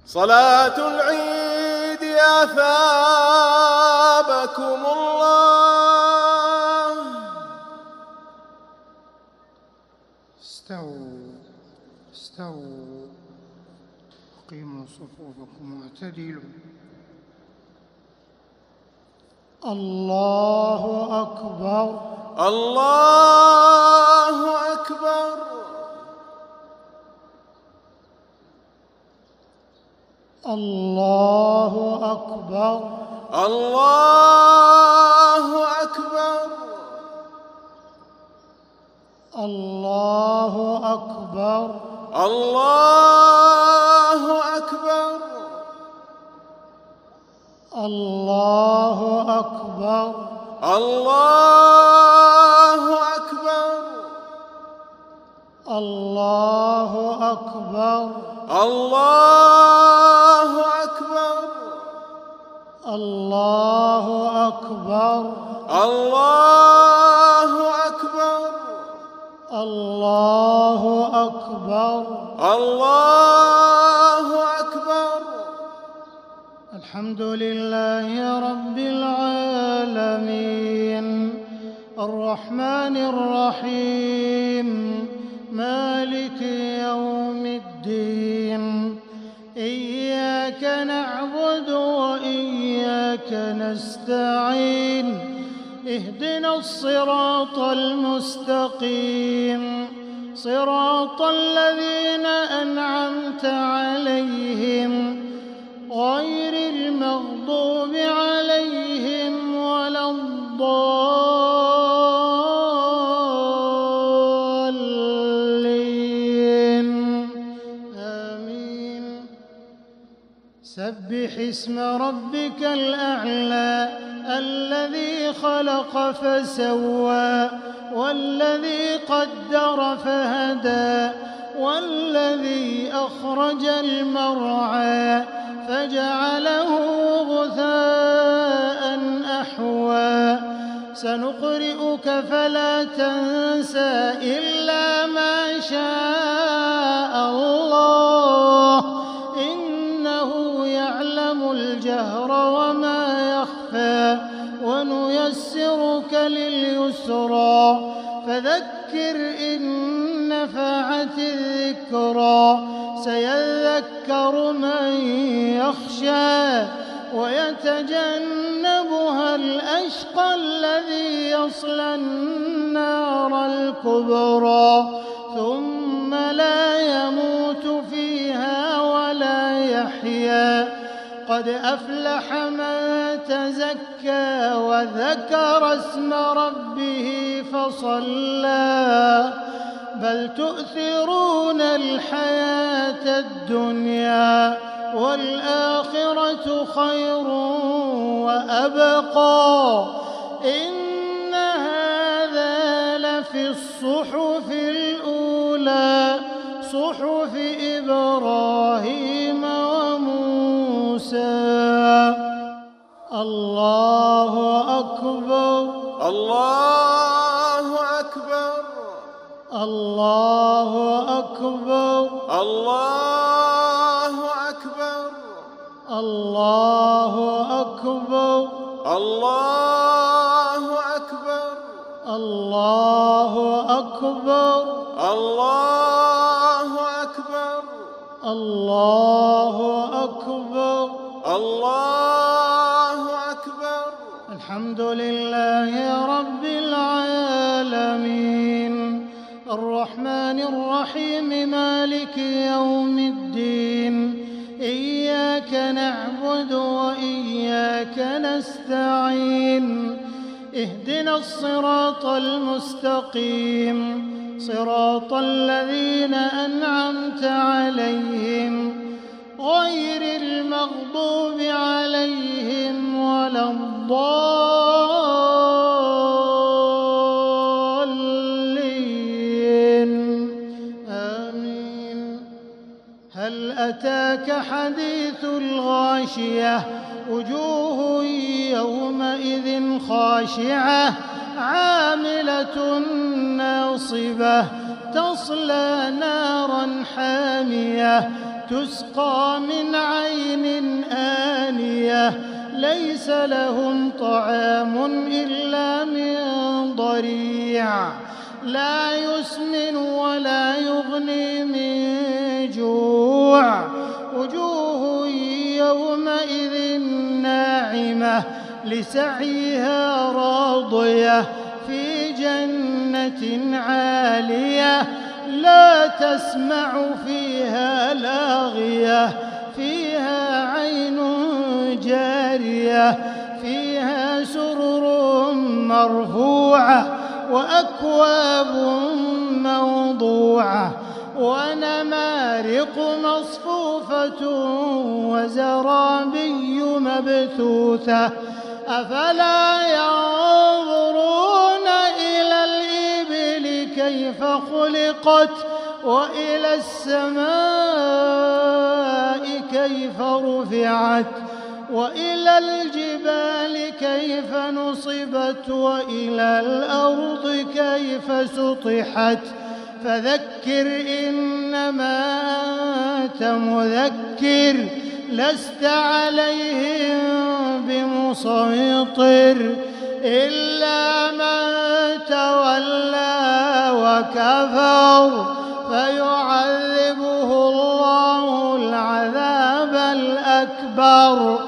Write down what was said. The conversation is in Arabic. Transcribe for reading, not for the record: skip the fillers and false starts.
صلاة العيد أثابكم الله. استووا أقيموا صفوفكم واعتدلوا. الله أكبر الله أكبر. الله أكبر. الله أكبر. الله أكبر. الله أكبر. الله أكبر. الله أكبر. الله أكبر. الله أكبر. الله أكبر. الله أكبر. الله أكبر. الله أكبر. الحمد لله رب العالمين الرحمن الرحيم مالك يوم الدين إياك نعبد وإياك نستعين اهدنا الصراط المستقيم صراط الذين أنعمت عليهم غير المغضوب عليهم ولا الضالين آمين. سبح اسم ربك الأعلى الذي خلق فسوى والذي قدر فهدى والذي أخرج المرعى فجعله غثاء أحوى سنقرئك فلا تنسى إلا ما شاء الله إنه يعلم الجهر وما يخفى ونيسرك لليسرى فذكر إن نفعت الذكرى سيذكر من يخشى ويتجنبها الأشقى الذي يصلى النار الكبرى ثم لا يموت فيها ولا يحيا قد أفلح من تزكى وذكر اسم ربه فصلى بل تؤثرون الحياة الدنيا والآخرة خير وأبقى إن هذا لفي الصحف الأولى صحف إبراهيم وموسى. الله أكبر. الله أكبر. الله أكبر. الله أكبر. الله أكبر. الله أكبر. الله أكبر. الله أكبر. الله أكبر. الله أكبر. الحمد لله رب العالمين الرحمن الرحيم مالك يوم الدين إياك نعبد وإياك نستعين اهدنا الصراط المستقيم صراط الذين أنعمت عليهم غير المغضوب عليهم ولا الضالين آمين. هل أتاك حديث الغاشية وجوه يومئذ خاشعة عاملة ناصبة تصلى نارا حامية تسقى من عين آنية ليس لهم طعام إلا من ضريع لا يسمن ولا يغني من جوع وجوه يومئذ ناعمة لسعيها راضية في جنة عالية لا تسمع فيها لاغية فيها عين جارية فيها سرر مرفوعة وأكواب موضوعة ونمارق مصفوفة وزرابي مبثوثة أفلا ينظرون إلى الإبل كيف خلقت وإلى السماء كيف رفعت وإلى الجبال كيف نصبت وإلى الأرض كيف سطحت فذكر إنما أنت مذكر لست عليهم بمسيطر إلا من تولى وكفر فيعذبه الله العذاب الأكبر